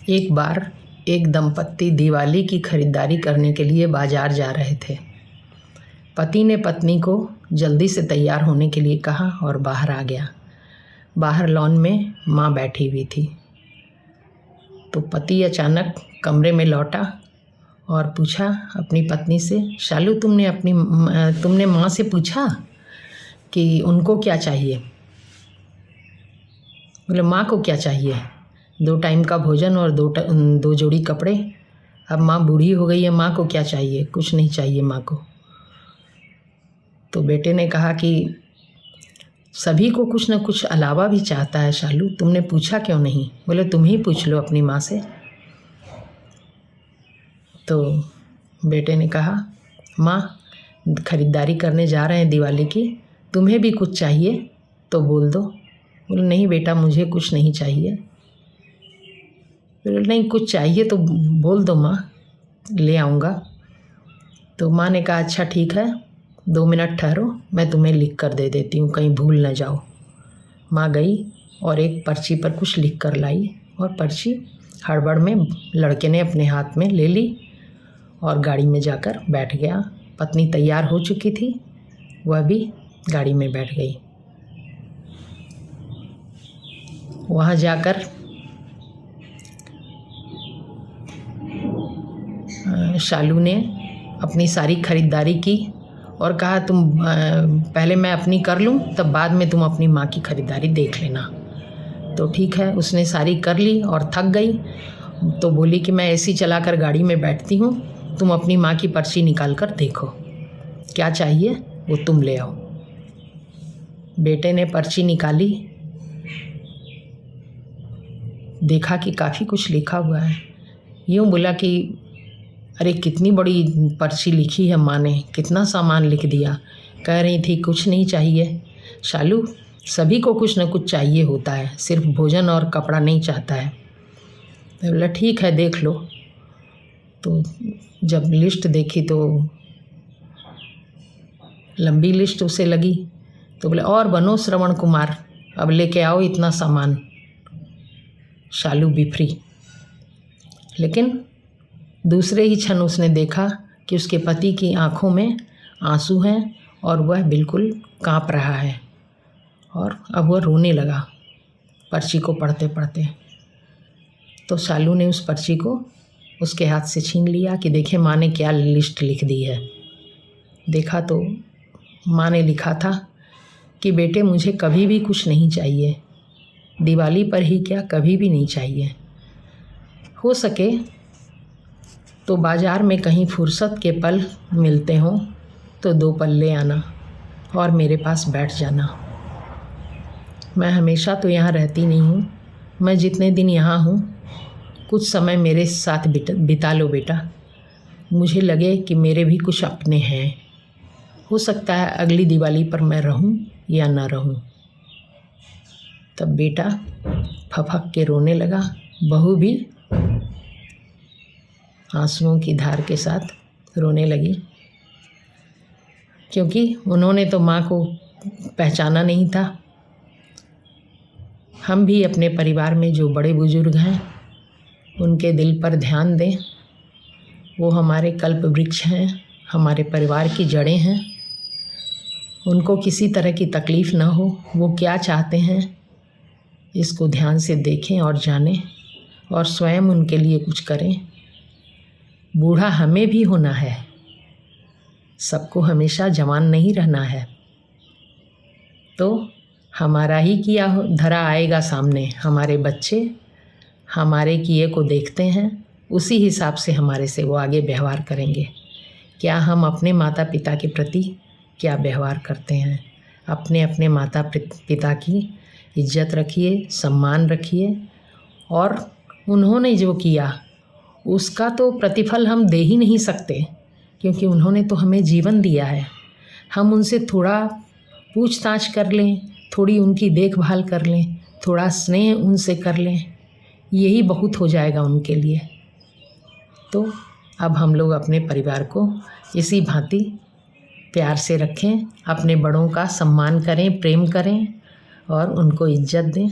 एक बार एक दंपत्ति दिवाली की खरीदारी करने के लिए बाजार जा रहे थे। पति ने पत्नी को जल्दी से तैयार होने के लिए कहा और बाहर आ गया। बाहर लॉन में माँ बैठी हुई थी। तो पति अचानक कमरे में लौटा और पूछा अपनी पत्नी से, शालू तुमने माँ से पूछा कि उनको क्या चाहिए? बोले माँ को क्या चाहिए? 2 टाइम का भोजन और 2 जोड़ी कपड़े। अब माँ बूढ़ी हो गई है, माँ को क्या चाहिए? कुछ नहीं चाहिए माँ को। तो बेटे ने कहा कि सभी को कुछ न कुछ अलावा भी चाहता है शालू, तुमने पूछा क्यों नहीं? बोले तुम ही पूछ लो अपनी माँ से। तो बेटे ने कहा, माँ खरीदारी करने जा रहे हैं दिवाली की, तुम्हें भी कुछ चाहिए तो बोल दो। बोले नहीं बेटा, मुझे कुछ नहीं चाहिए। बोले नहीं, कुछ चाहिए तो बोल दो माँ, ले आऊँगा। तो माँ ने कहा अच्छा ठीक है, 2 मिनट ठहरो, मैं तुम्हें लिख कर दे देती हूँ, कहीं भूल न जाओ। माँ गई और एक पर्ची पर कुछ लिख कर लाई और पर्ची हड़बड़ में लड़के ने अपने हाथ में ले ली और गाड़ी में जाकर बैठ गया। पत्नी तैयार हो चुकी थी, वह भी गाड़ी में बैठ गई। वहाँ जाकर शालू ने अपनी सारी खरीदारी की और कहा तुम पहले मैं अपनी कर लूँ, तब बाद में तुम अपनी माँ की खरीदारी देख लेना। तो ठीक है, उसने सारी कर ली और थक गई तो बोली कि मैं एसी चलाकर गाड़ी में बैठती हूँ, तुम अपनी माँ की पर्ची निकाल कर देखो, क्या चाहिए वो तुम ले आओ। बेटे ने पर्ची निकाली, देखा कि काफ़ी कुछ लिखा हुआ है। यूँ बोला कि अरे कितनी बड़ी पर्ची लिखी है माँ ने, कितना सामान लिख दिया। कह रही थी कुछ नहीं चाहिए शालू, सभी को कुछ न कुछ चाहिए होता है, सिर्फ भोजन और कपड़ा नहीं चाहता है। तो बोला ठीक है देख लो। तो जब लिस्ट देखी तो लंबी लिस्ट उसे लगी। तो बोले और बनो श्रवण कुमार, अब लेके आओ इतना सामान। शालू बिफरी, लेकिन दूसरे ही क्षण उसने देखा कि उसके पति की आंखों में आंसू हैं और वह बिल्कुल कांप रहा है और अब वह रोने लगा पर्ची को पढ़ते पढ़ते। तो शालू ने उस पर्ची को उसके हाथ से छीन लिया कि देखे माँ ने क्या लिस्ट लिख दी है। देखा तो माँ ने लिखा था कि बेटे मुझे कभी भी कुछ नहीं चाहिए, दिवाली पर ही क्या कभी भी नहीं चाहिए। हो सके तो बाज़ार में कहीं फुर्सत के पल मिलते हों तो 2 पल ले आना और मेरे पास बैठ जाना। मैं हमेशा तो यहाँ रहती नहीं हूँ, मैं जितने दिन यहाँ हूँ कुछ समय मेरे साथ बिता लो बेटा, मुझे लगे कि मेरे भी कुछ अपने हैं। हो सकता है अगली दिवाली पर मैं रहूँ या ना रहूँ। तब बेटा फफक के रोने लगा, बहू भी आंसुओं की धार के साथ रोने लगी, क्योंकि उन्होंने तो माँ को पहचाना नहीं था। हम भी अपने परिवार में जो बड़े बुजुर्ग हैं उनके दिल पर ध्यान दें, वो हमारे कल्प वृक्ष हैं, हमारे परिवार की जड़ें हैं। उनको किसी तरह की तकलीफ़ ना हो, वो क्या चाहते हैं इसको ध्यान से देखें और जानें और स्वयं उनके लिए कुछ करें। बूढ़ा हमें भी होना है, सबको हमेशा जवान नहीं रहना है। तो हमारा ही किया धरा आएगा सामने, हमारे बच्चे हमारे किए को देखते हैं, उसी हिसाब से हमारे से वो आगे व्यवहार करेंगे। क्या हम अपने माता पिता के प्रति क्या व्यवहार करते हैं? अपने माता पिता की इज्जत रखिए, सम्मान रखिए और उन्होंने जो किया उसका तो प्रतिफल हम दे ही नहीं सकते, क्योंकि उन्होंने तो हमें जीवन दिया है। हम उनसे थोड़ा पूछताछ कर लें, थोड़ी उनकी देखभाल कर लें, थोड़ा स्नेह उनसे कर लें, यही बहुत हो जाएगा उनके लिए। तो अब हम लोग अपने परिवार को इसी भांति प्यार से रखें, अपने बड़ों का सम्मान करें, प्रेम करें और उनको इज्जत दें।